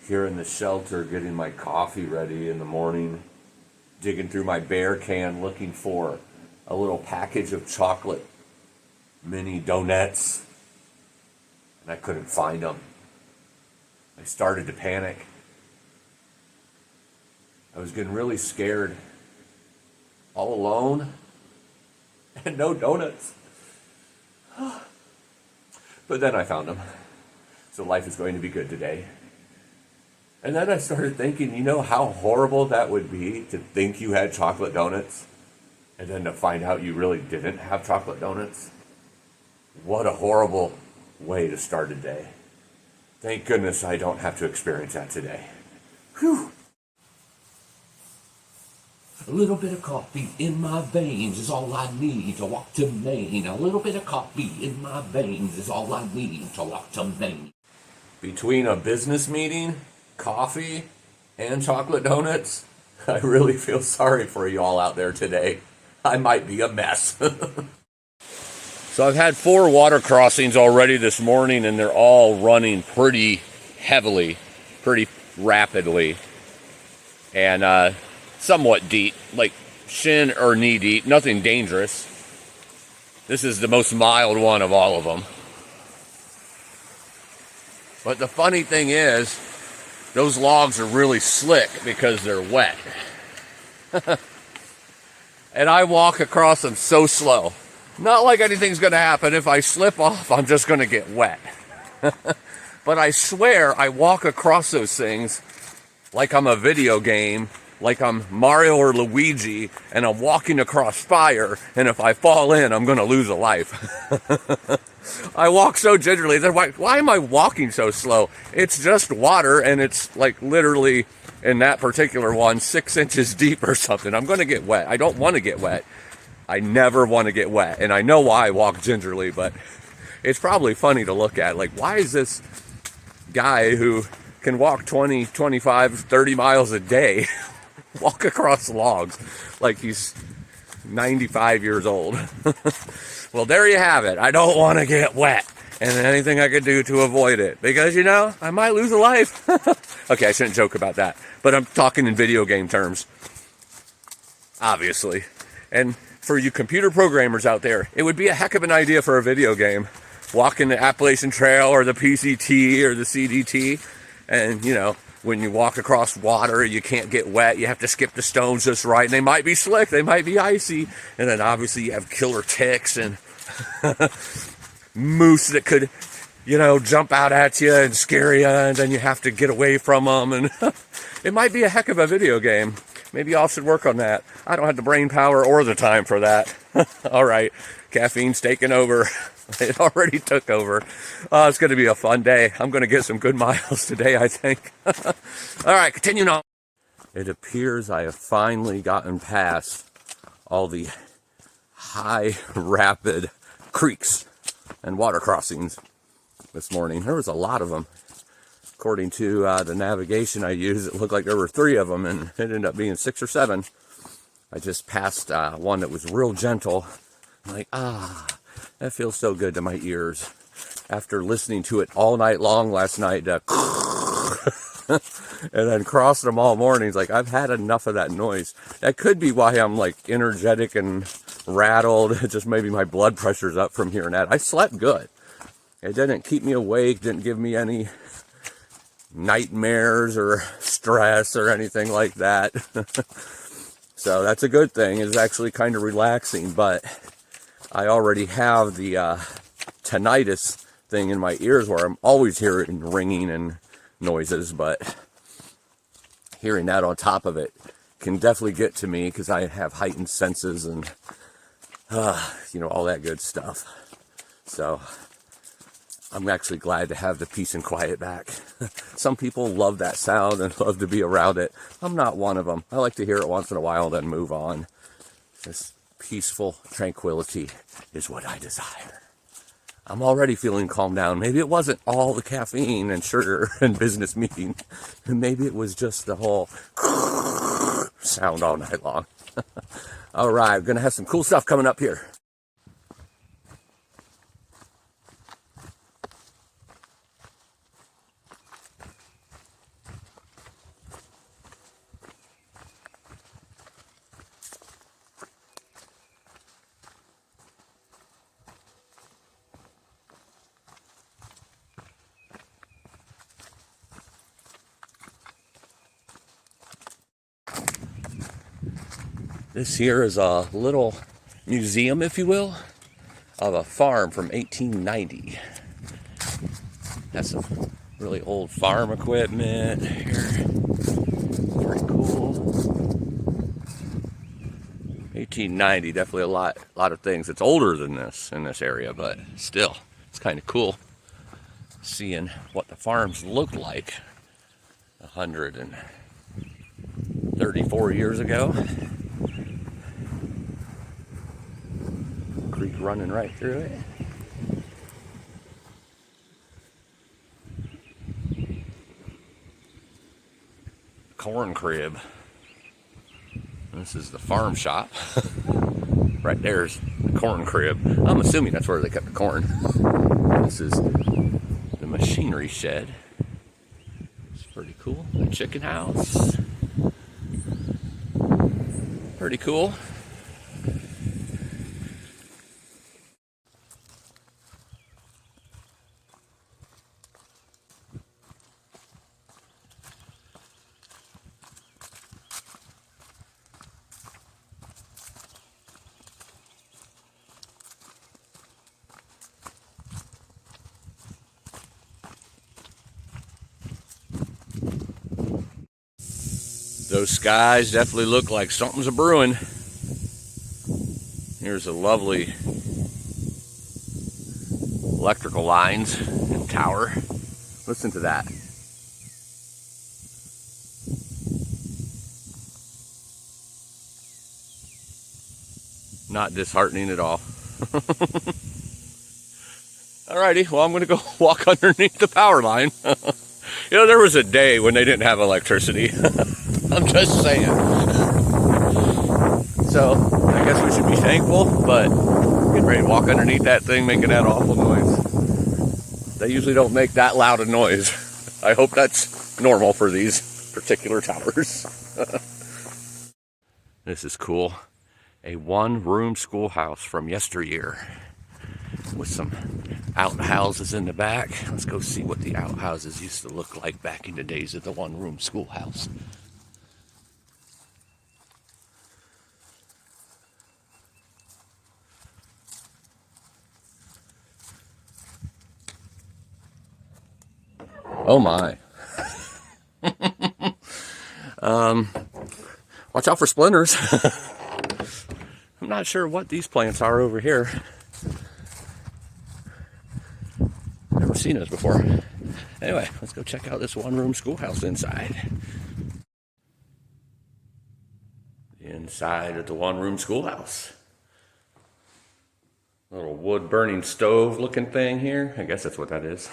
here in the shelter getting my coffee ready in the morning, digging through my bear can looking for a little package of chocolate mini donuts, and I couldn't find them. I started to panic. I was getting really scared. All alone and no donuts. But then I found them. So life is going to be good today. And then I started thinking, you know how horrible that would be to think you had chocolate donuts and then to find out you really didn't have chocolate donuts? What a horrible way to start a day. Thank goodness I don't have to experience that today. Whew. A little bit of coffee in my veins is all I need to walk to Maine. A little bit of coffee in my veins is all I need to walk to Maine. Between a business meeting, coffee, and chocolate donuts, I really feel sorry for you all out there today. I might be a mess. So I've had 4 water crossings already this morning, and they're all running pretty heavily, pretty rapidly, and somewhat deep, like shin or knee deep, nothing dangerous. This is the most mild one of all of them. But the funny thing is, those logs are really slick because they're wet. And I walk across them so slow. Not like anything's going to happen. If I slip off, I'm just going to get wet. But I swear I walk across those things like I'm a video game, like I'm Mario or Luigi, and I'm walking across fire, and if I fall in, I'm going to lose a life. I walk so gingerly. They're like, why am I walking so slow? It's just water, and it's like literally, in that particular one, 6 inches deep or something. I'm going to get wet. I don't want to get wet. I never want to get wet, and I know why I walk gingerly, but it's probably funny to look at. Like, why is this guy who can walk 20, 25, 30 miles a day walk across logs like he's 95 years old? Well, there you have it. I don't want to get wet, and anything I could do to avoid it, because, you know, I might lose a life. Okay, I shouldn't joke about that, but I'm talking in video game terms, obviously. And for you computer programmers out there, it would be a heck of an idea for a video game. Walking the Appalachian Trail or the PCT or the CDT, and, you know, when you walk across water, you can't get wet. You have to skip the stones just right, and they might be slick, they might be icy, and then obviously you have killer ticks and moose that could, you know, jump out at you and scare you, and then you have to get away from them, and it might be a heck of a video game. Maybe y'all should work on that. I don't have the brain power or the time for that. All right, caffeine's taking over. It already took over. It's going to be a fun day. I'm going to get some good miles today, I think. All right, continuing on. It appears I have finally gotten past all the high, rapid creeks and water crossings this morning. There was a lot of them. According to the navigation I used, it looked like there were 3 of them, and it ended up being 6 or 7. I just passed one that was real gentle. I'm like, that feels so good to my ears. After listening to it all night long last night, and then crossing them all morning, it's like, I've had enough of that noise. That could be why I'm like energetic and rattled. Just maybe my blood pressure's up from hearing that. I slept good. It didn't keep me awake, didn't give me any nightmares or stress or anything like that. So that's a good thing. It's actually kind of relaxing, but I already have the tinnitus thing in my ears where I'm always hearing ringing and noises, but hearing that on top of it can definitely get to me because I have heightened senses and you know, all that good stuff. So I'm actually glad to have the peace and quiet back. Some people love that sound and love to be around it. I'm not one of them. I like to hear it once in a while and then move on. Just peaceful tranquility is what I desire. I'm already feeling calmed down. Maybe it wasn't all the caffeine and sugar and business meeting. Maybe it was just the whole sound all night long. All right, we're going to have some cool stuff coming up here. This here is a little museum, if you will, of a farm from 1890. Has some really old farm equipment here. Pretty cool. 1890, definitely a lot of things. It's older than this in this area, but still, it's kind of cool seeing what the farms looked like 134 years ago. Creek running right through it. Corn crib. This is the farm shop. Right there's the corn crib. I'm assuming that's where they kept the corn. This is the machinery shed. It's pretty cool. The chicken house. Pretty cool. Those skies definitely look like something's a brewing. Here's a lovely electrical lines and tower. Listen to that. Not disheartening at all. Alrighty, well, I'm going to go walk underneath the power line. You know, there was a day when they didn't have electricity. I'm just saying. So, I guess we should be thankful, but getting ready to walk underneath that thing making that awful noise. They usually don't make that loud a noise. I hope that's normal for these particular towers. This is cool. A one-room schoolhouse from yesteryear with some outhouses in the back. Let's go see what the outhouses used to look like back in the days of the one-room schoolhouse. Oh my. Watch out for splinters. I'm not sure what these plants are over here. Never seen those before. Anyway, let's go check out this one-room schoolhouse inside. The inside of the one-room schoolhouse. Little wood-burning stove looking thing here. I guess that's what that is.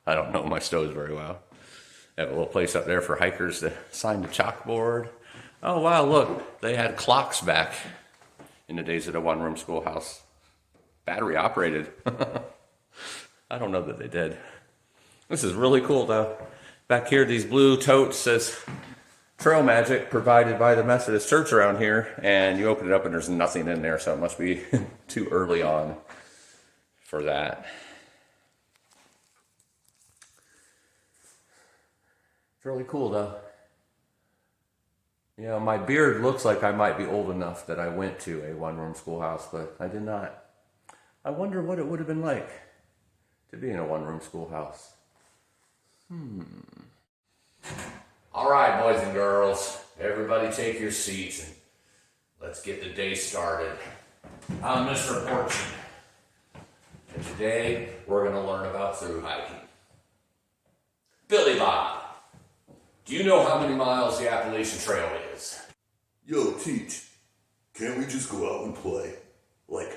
I don't know my stoves very well. They have a little place up there for hikers to sign the chalkboard. Oh wow, look, they had clocks back in the days of the one-room schoolhouse. Battery operated. I don't know that they did. This is really cool though. Back here, these blue totes says Trail Magic provided by the Methodist Church around here, and you open it up and there's nothing in there, so it must be too early on for that. It's really cool though. You know, my beard looks like I might be old enough that I went to a one-room schoolhouse, but I did not. I wonder what it would have been like to be in a one-room schoolhouse. All right, boys and girls, everybody take your seats and let's get the day started. I'm Mr. Fortune, and today we're going to learn about thru-hiking. Billy Bob, do you know how many miles the Appalachian Trail is? Yo, Teach, can't we just go out and play? Like,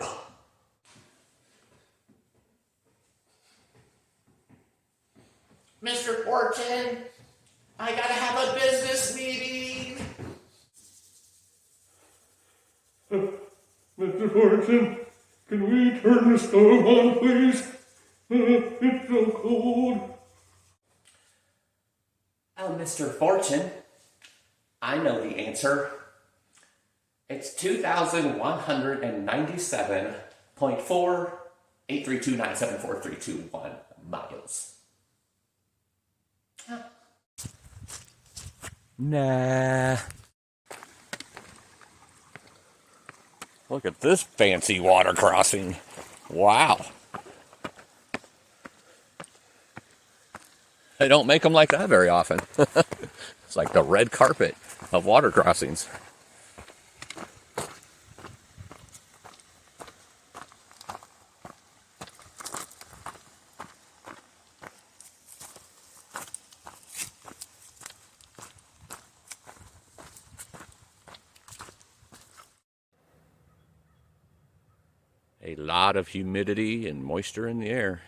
Mr. Fortune, I gotta have a business meeting. Mr. Fortune, can we turn the stove on, please? It's so cold. Oh, Mr. Fortune, I know the answer. It's 2,197.48329744321 miles. Nah. Look at this fancy water crossing. Wow. They don't make them like that very often. It's like the red carpet of water crossings. A lot of humidity and moisture in the air.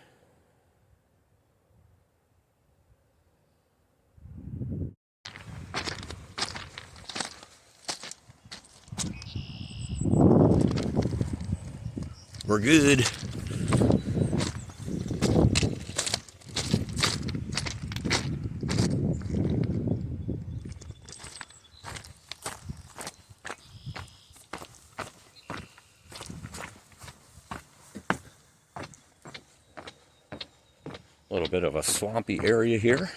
We're good. A little bit of a swampy area here.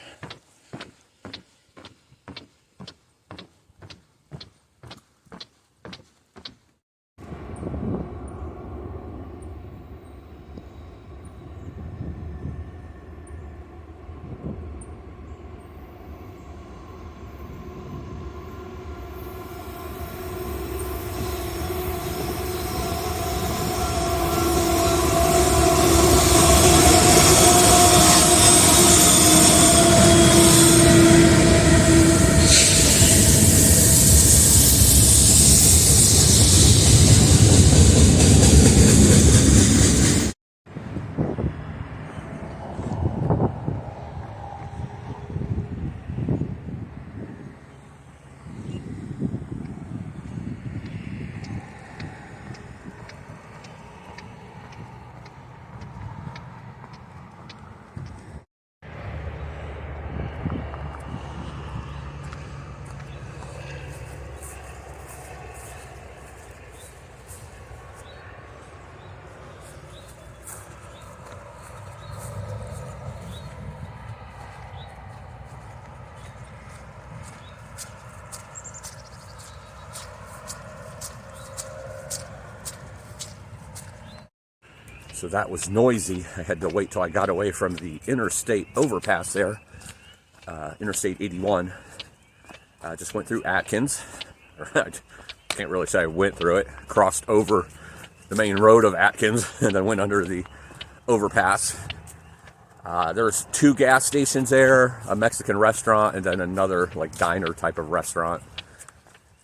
So that was noisy. I had to wait till I got away from the interstate overpass there, Interstate 81. I just went through Atkins. I can't really say I went through it. Crossed over the main road of Atkins and then went under the overpass. There's 2 gas stations there, a Mexican restaurant, and then another like diner type of restaurant.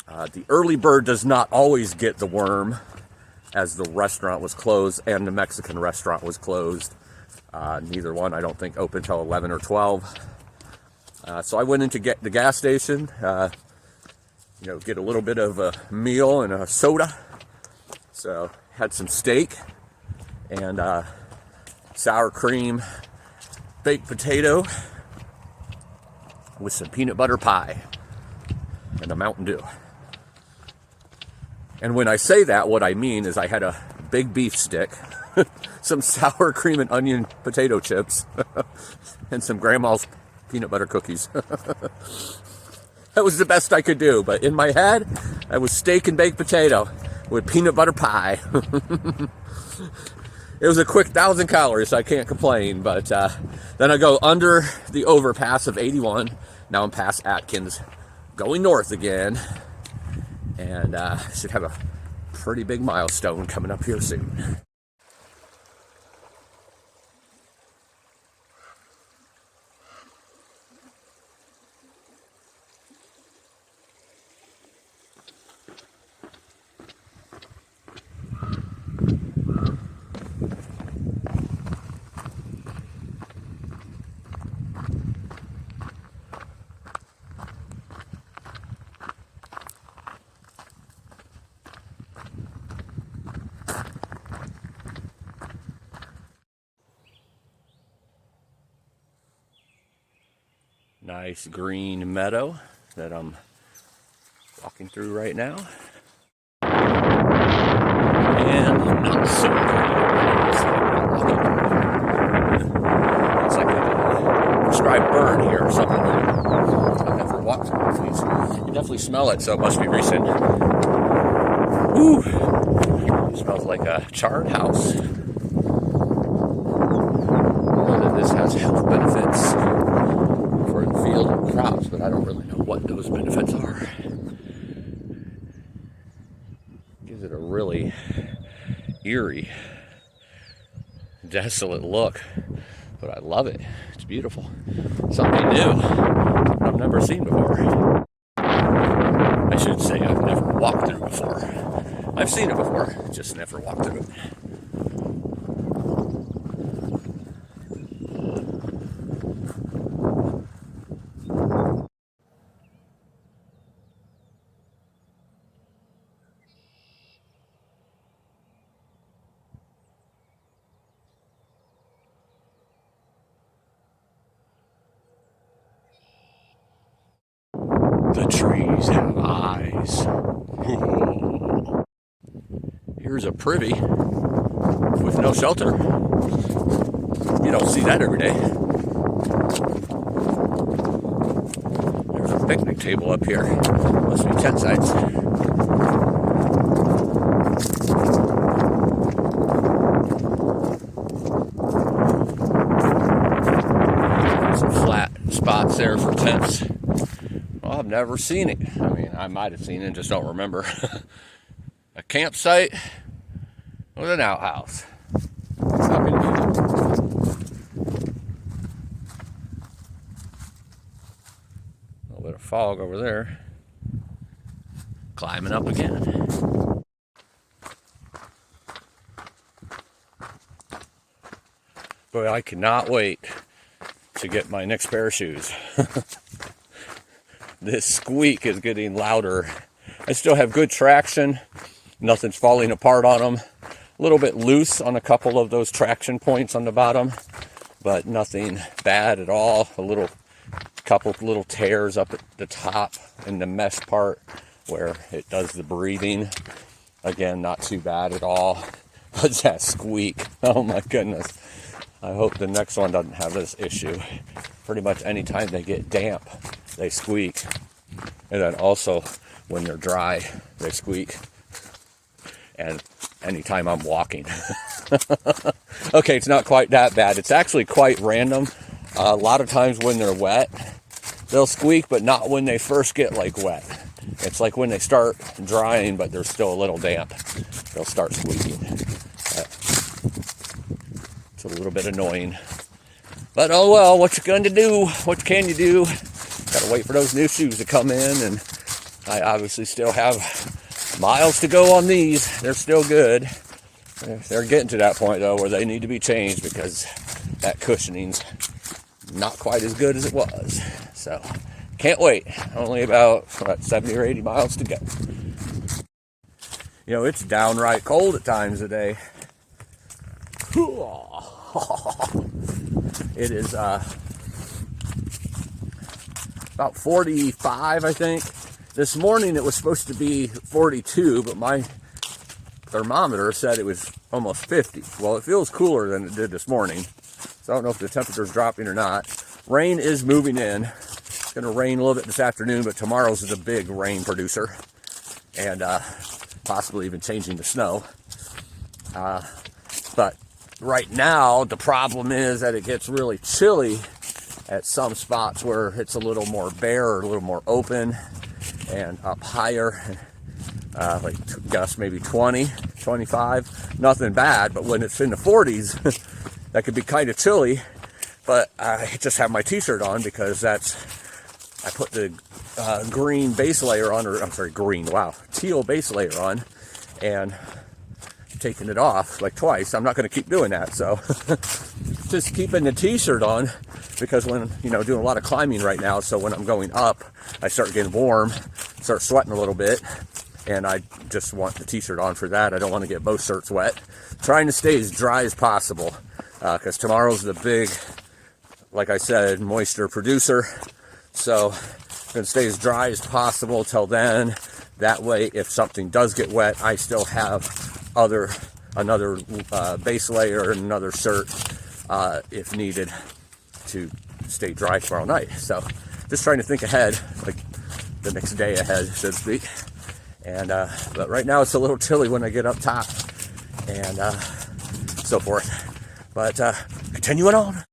The early bird does not always get the worm, as the restaurant was closed and the Mexican restaurant was closed. Neither one, I don't think, opened till 11 or 12. So I went in to get the gas station, get a little bit of a meal and a soda. So had some steak and sour cream baked potato with some peanut butter pie and a Mountain Dew. And when I say that, what I mean is I had a big beef stick, some sour cream and onion potato chips, and some grandma's peanut butter cookies. That was the best I could do, but in my head, I was steak and baked potato with peanut butter pie. It was a quick 1,000 calories, so I can't complain, but then I go under the overpass of 81. Now I'm past Atkins, going north again. And should have a pretty big milestone coming up here soon. Nice green meadow that I'm walking through right now. And not so green. It's like a prescribed bird here or something. I've never walked through these. You definitely smell it, so it must be recent. Woo! It smells like a charred house. I know that this has health benefits for the field and crops, but I don't really know what those benefits are. Gives it a really eerie, desolate look, but I love it. It's beautiful. Something new I've never seen before. I should say I've never walked through before. I've seen it before, just never walked through it. The trees have eyes. Here's a privy with no shelter. You don't see that every day. There's a picnic table up here. Must be tent sites. Some flat spots there for tents. Well, I've never seen it. I mean, I might have seen it, just don't remember. A campsite with an outhouse. How can you do that? A little bit of fog over there. Climbing up again. Boy, I cannot wait to get my next pair of shoes. This squeak is getting louder. I still have good traction. Nothing's falling apart on them. A little bit loose on a couple of those traction points on the bottom, but nothing bad at all. Couple little tears up at the top in the mesh part where it does the breathing. Again, not too bad at all. But that squeak, oh my goodness. I hope the next one doesn't have this issue. Pretty much anytime they get damp, they squeak. And then also when they're dry, they squeak. And anytime I'm walking. Okay, it's not quite that bad. It's actually quite random. A lot of times when they're wet, they'll squeak, but not when they first get wet. It's like when they start drying, but they're still a little damp, they'll start squeaking. It's a little bit annoying. But oh well, what you going to do? What can you do? Gotta wait for those new shoes to come in, and I obviously still have miles to go on these. They're still good. They're getting to that point though where they need to be changed because that cushioning's not quite as good as it was. So can't wait. Only about 70 or 80 miles to go. You know, it's downright cold at times a day. It is about 45, I think. This morning it was supposed to be 42, but my thermometer said it was almost 50. Well, it feels cooler than it did this morning. So I don't know if the temperature's dropping or not. Rain is moving in. It's going to rain a little bit this afternoon, but tomorrow's the big rain producer. And possibly even changing to snow. But right now, the problem is that it gets really chilly at some spots where it's a little more bare or a little more open. And up higher, guess maybe 20, 25. Nothing bad, but when it's in the 40s, that could be kind of chilly. But I just have my t-shirt on because I put the green base layer on, or I'm sorry, teal base layer on, and taking it off twice. I'm not going to keep doing that, so just keeping the t-shirt on because when doing a lot of climbing right now, so when I'm going up I start getting warm, start sweating a little bit, and I just want the t-shirt on for that. I don't want to get both shirts wet. Trying to stay as dry as possible because tomorrow's the big, like I said, moisture producer, so I'm going to stay as dry as possible till then. That way if something does get wet, I still have another base layer and another shirt if needed to stay dry tomorrow night. So just trying to think ahead, like the next day ahead, so to speak. And but right now it's a little chilly when I get up top. and so forth. But continuing on.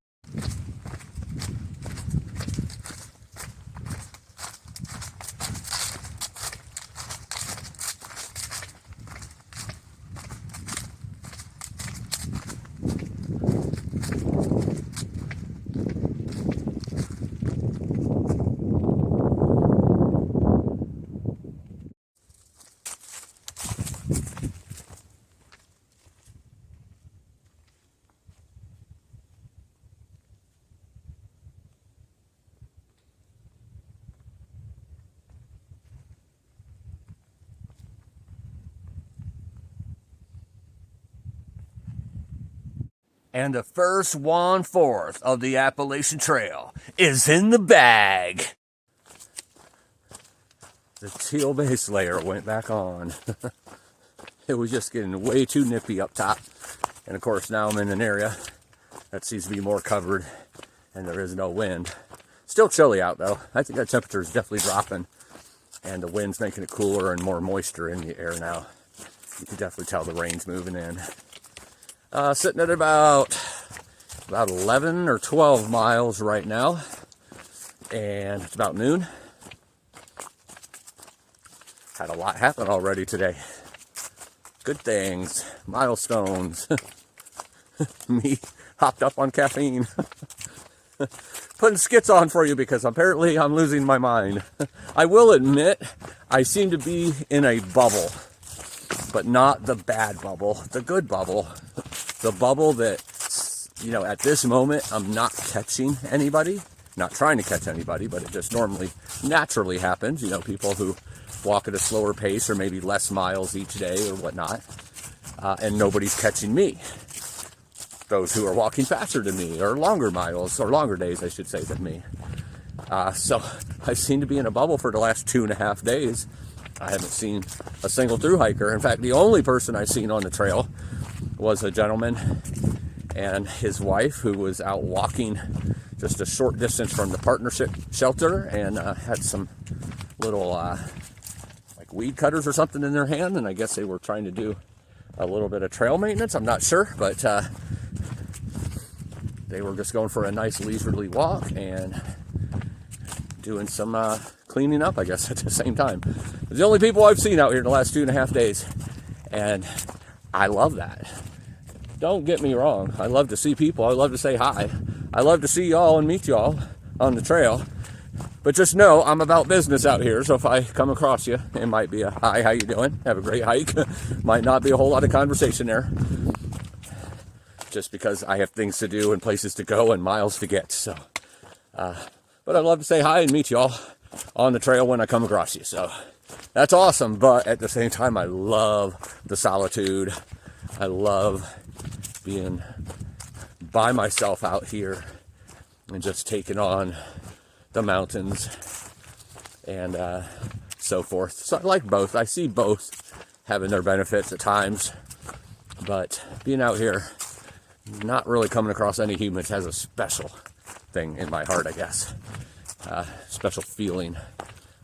And the first 1/4 of the Appalachian Trail is in the bag. The teal base layer went back on. It was just getting way too nippy up top. And of course now I'm in an area that seems to be more covered and there is no wind. Still chilly out though. I think that temperature is definitely dropping and the wind's making it cooler and more moisture in the air now. You can definitely tell the rain's moving in. Sitting at about 11 or 12 miles right now, and it's about noon. Had a lot happen already today. Good things, milestones. Me hopped up on caffeine. Putting skits on for you because apparently I'm losing my mind. I will admit, I seem to be in a bubble, but not the bad bubble, the good bubble. The bubble that, you know, at this moment, I'm not catching anybody, not trying to catch anybody, but it just naturally happens. You know, people who walk at a slower pace or maybe less miles each day or whatnot, and nobody's catching me. Those who are walking faster than me or longer miles or longer days, I should say, than me. So I seem to be in a bubble for the last 2.5 days. I haven't seen a single through hiker. In fact, the only person I've seen on the trail was a gentleman and his wife who was out walking just a short distance from the partnership shelter and had some little like weed cutters or something in their hand, and I guess they were trying to do a little bit of trail maintenance. I'm not sure, but they were just going for a nice leisurely walk and doing some cleaning up, I guess, at the same time. It's the only people I've seen out here in the last 2.5 days, and I love that. Don't get me wrong. I love to see people. I love to say hi. I love to see y'all and meet y'all on the trail. But just know I'm about business out here. So if I come across you, it might be a hi, how you doing? Have a great hike. Might not be a whole lot of conversation there. Just because I have things to do and places to go and miles to get. So, but I'd love to say hi and meet y'all on the trail when I come across you. So that's awesome. But at the same time, I love the solitude. I love being by myself out here and just taking on the mountains and so forth. So I like both. I see both having their benefits at times, but being out here, not really coming across any humans has a special thing in my heart, I guess. Special feeling,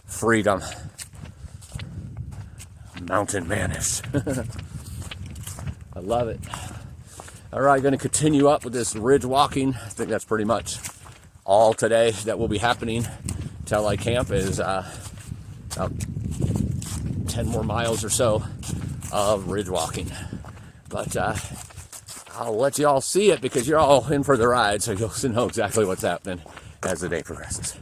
freedom, mountain manish. I love it. All right, going to continue up with this ridge walking. I think that's pretty much all today that will be happening till I camp is about 10 more miles or so of ridge walking. But I'll let you all see it because you're all in for the ride, so you'll know exactly what's happening as the day progresses.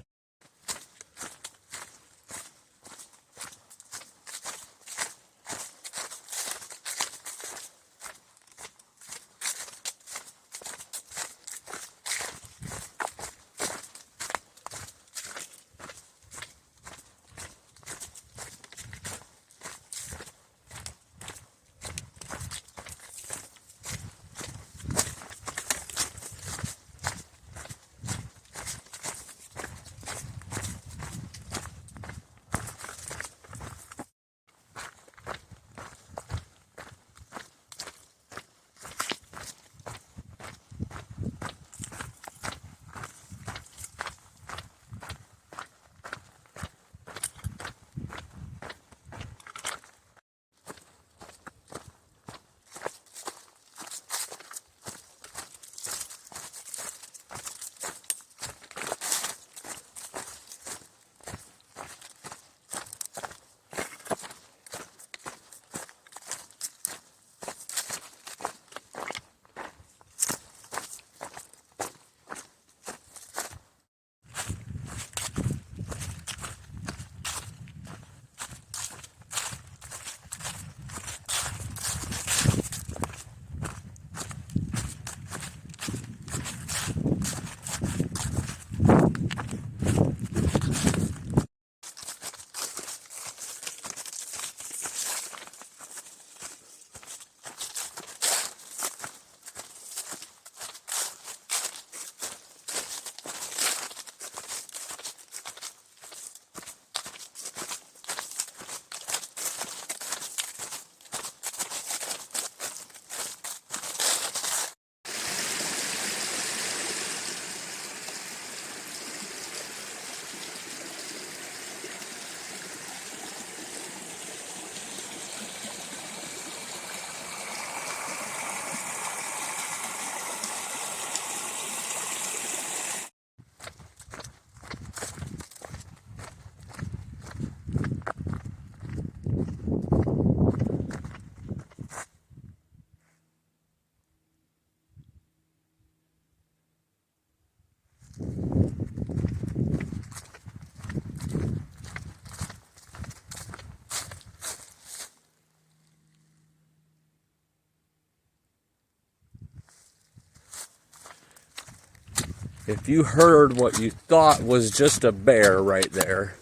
If you heard what you thought was just a bear right there,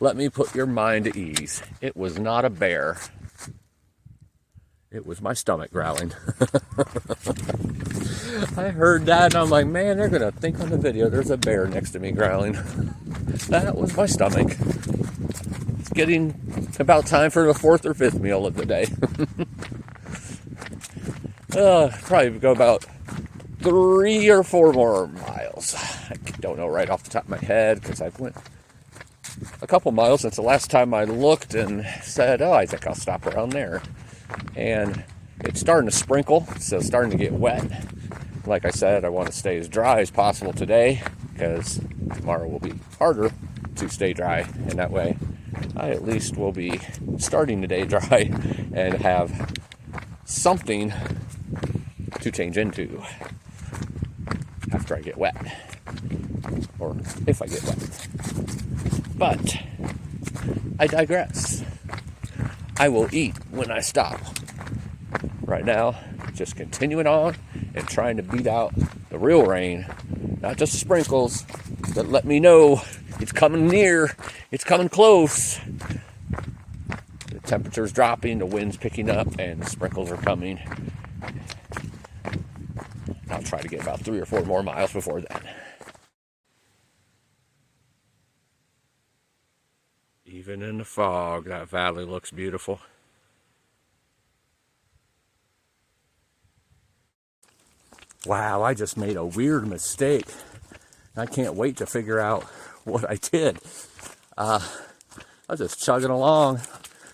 let me put your mind at ease. It was not a bear. It was my stomach growling. I heard that and I'm like, man, they're going to think on the video there's a bear next to me growling. That was my stomach. It's getting about time for the 4th or 5th meal of the day. Probably go about 3 or 4 more miles. I don't know right off the top of my head because I've went a couple miles since the last time I looked and said, oh, I think I'll stop around there. And it's starting to sprinkle, so it's starting to get wet. Like I said, I want to stay as dry as possible today because tomorrow will be harder to stay dry, and that way I at least will be starting the day dry and have something to change into after I get wet, or if I get wet. But I digress. I will eat when I stop. Right now, just continuing on and trying to beat out the real rain, not just the sprinkles that let me know it's coming near, it's coming close. The temperature's dropping, the wind's picking up, and the sprinkles are coming. I'll try to get about 3 or 4 more miles before then. Even in the fog, that valley looks beautiful. Wow, I just made a weird mistake. I can't wait to figure out what I did. I was just chugging along,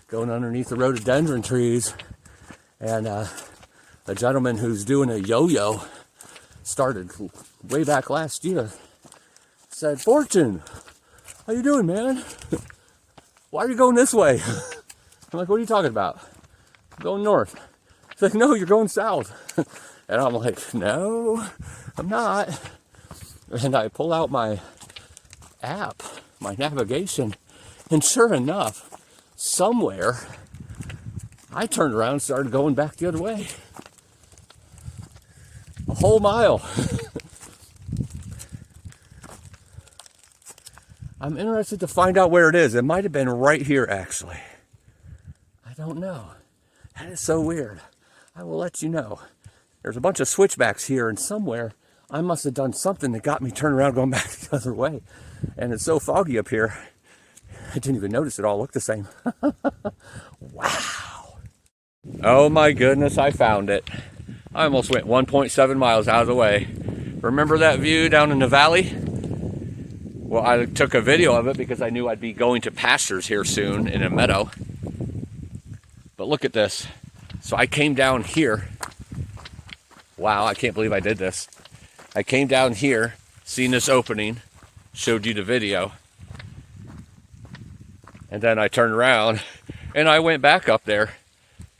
going underneath the rhododendron trees, and a gentleman who's doing a yo-yo started way back last year. Said, Fortune, how you doing, man? Why are you going this way? I'm like, what are you talking about? I'm going north. He's like, no, you're going south. And I'm like, no, I'm not. And I pull out my app, my navigation, and sure enough, somewhere, I turned around and started going back the other way. A whole mile. I'm interested to find out where it is. It might have been right here, actually. I don't know. That is so weird. I will let you know. There's a bunch of switchbacks here, and somewhere I must have done something that got me turned around going back the other way. And it's so foggy up here, I didn't even notice it all looked the same. Wow. Oh my goodness, I found it. I almost went 1.7 miles out of the way. Remember that view down in the valley? Well, I took a video of it because I knew I'd be going to pastures here soon in a meadow. But look at this. So I came down here. Wow, I can't believe I did this. I came down here, seen this opening, showed you the video. And then I turned around and I went back up there.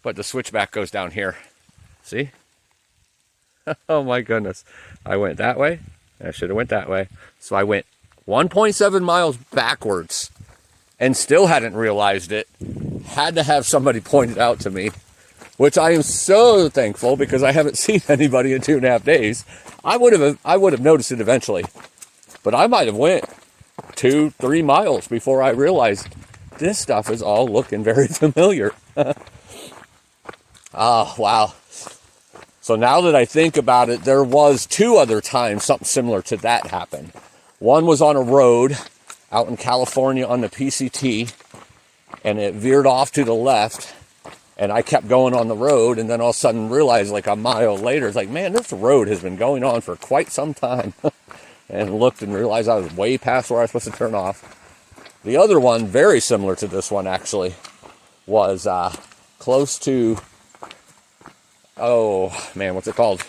But the switchback goes down here. See? Oh my goodness. I went that way. I should have went that way. So I went 1.7 miles backwards and still hadn't realized it. Had to have somebody point it out to me, which I am so thankful because I haven't seen anybody in 2.5 days. I would have noticed it eventually, but I might have went 2-3 miles before I realized this stuff is all looking very familiar. Oh, wow. So now that I think about it, there was 2 other times something similar to that happened. One was on a road out in California on the PCT, and it veered off to the left, and I kept going on the road, and then all of a sudden realized like a mile later, it's like, man, this road has been going on for quite some time. And looked and realized I was way past where I was supposed to turn off. The other one, very similar to this one actually, was close to, oh man, what's it called?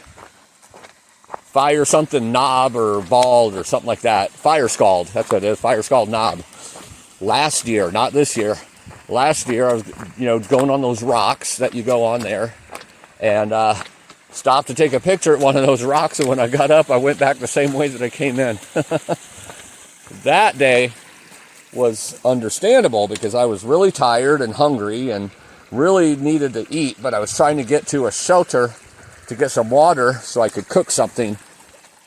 Fire something knob or bald or something like that. Fire scald, that's what it is, fire scald knob. Last year, not this year. Last year I was, going on those rocks that you go on there, and stopped to take a picture at one of those rocks, and when I got up, I went back the same way that I came in. That day was understandable because I was really tired and hungry and really needed to eat, but I was trying to get to a shelter to get some water so I could cook something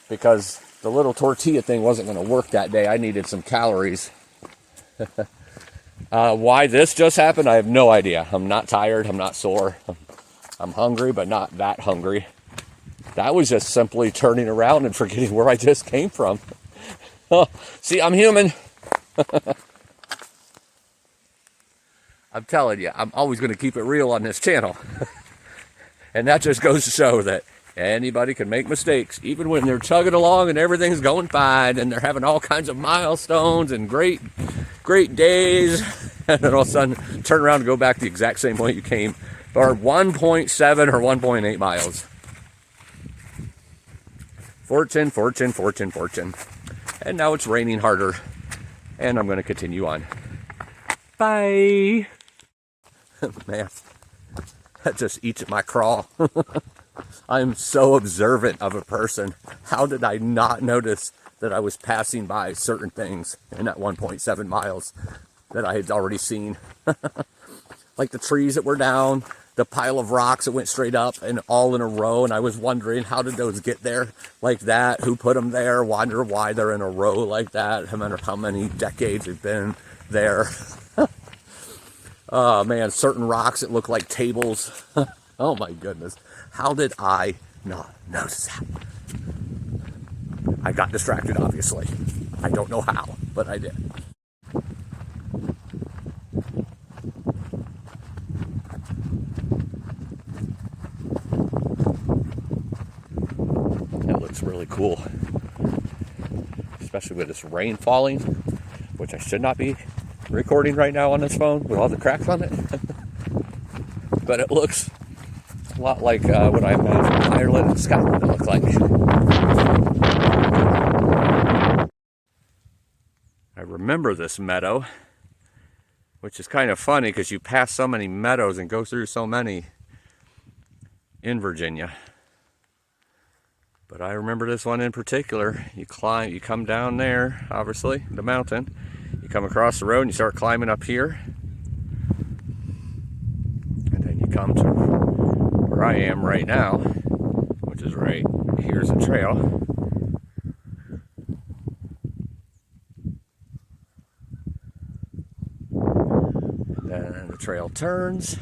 because the little tortilla thing wasn't going to work that day. I needed some calories. Why this just happened, I have no idea. I'm not tired. I'm not sore. I'm hungry, but not that hungry. That was just simply turning around and forgetting where I just came from. See, I'm human. I'm telling you, I'm always going to keep it real on this channel. And that just goes to show that anybody can make mistakes, even when they're chugging along and everything's going fine and they're having all kinds of milestones and great days. And then all of a sudden, turn around and go back the exact same way you came, or 1.7 or 1.8 miles. Fortune, fortune, fortune, fortune. And now it's raining harder, and I'm going to continue on. Bye. Man, that just eats at my craw. I'm so observant of a person. How did I not notice that I was passing by certain things in that 1.7 miles that I had already seen? Like the trees that were down, the pile of rocks that went straight up and all in a row, and I was wondering, how did those get there like that? Who put them there? Wonder why they're in a row like that. No matter how many decades they've been there. Oh man, certain rocks that look like tables. Oh my goodness. How did I not notice that? I got distracted, obviously. I don't know how, but I did. That looks really cool. Especially with this rain falling, which I should not be recording right now on this phone with all the cracks on it. But it looks a lot like what I imagine Ireland and Scotland to look like. I remember this meadow, which is kind of funny because you pass so many meadows and go through so many in Virginia. But I remember this one in particular. You come down there, obviously, the mountain. You come across the road and you start climbing up here. And then you come to where I am right now, which is right here's a trail. And then the trail turns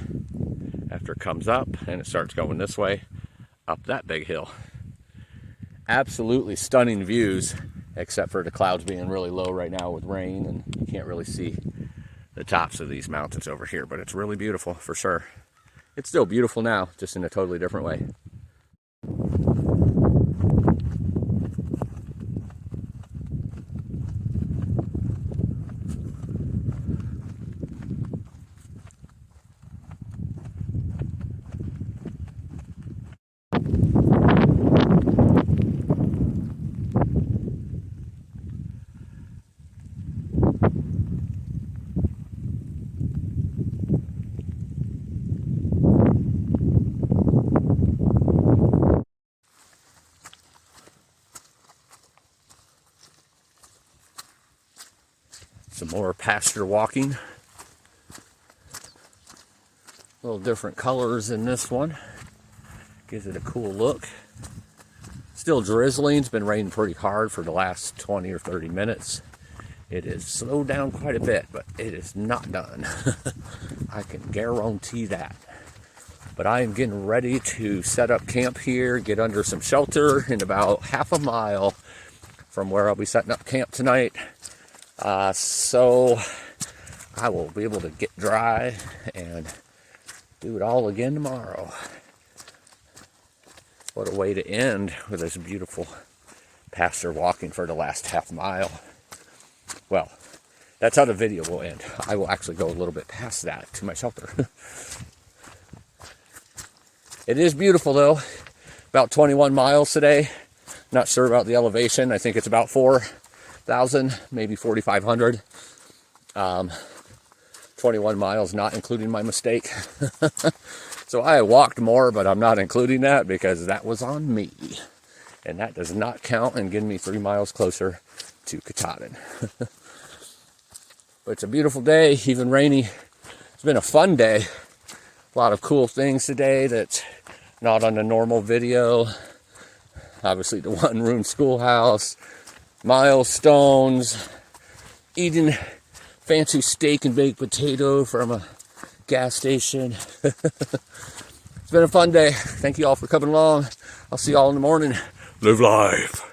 after it comes up and it starts going this way up that big hill. Absolutely stunning views, except for the clouds being really low right now with rain, and you can't really see the tops of these mountains over here, but it's really beautiful for sure. It's still beautiful now, just in a totally different way. Some more pasture walking. A little different colors in this one. Gives it a cool look. Still drizzling. It's been raining pretty hard for the last 20 or 30 minutes. It has slowed down quite a bit, but it is not done. I can guarantee that. But I am getting ready to set up camp here, get under some shelter in about half a mile from where I'll be setting up camp tonight. So I will be able to get dry and do it all again tomorrow. What a way to end with this beautiful pasture walking for the last half mile. Well, that's how the video will end. I will actually go a little bit past that to my shelter. It is beautiful though. About 21 miles today. Not sure about the elevation. I think it's about 4,000, maybe 4,500. 21 miles, not including my mistake. So I walked more, but I'm not including that because that was on me. And that does not count and get me 3 miles closer to Katahdin. But it's a beautiful day, even rainy. It's been a fun day. A lot of cool things today that's not on the normal video. obviously the one-room schoolhouse, milestones, eating fancy steak and baked potato from a gas station. It's been a fun day. Thank you all for coming along. I'll see you all in the morning. Live life.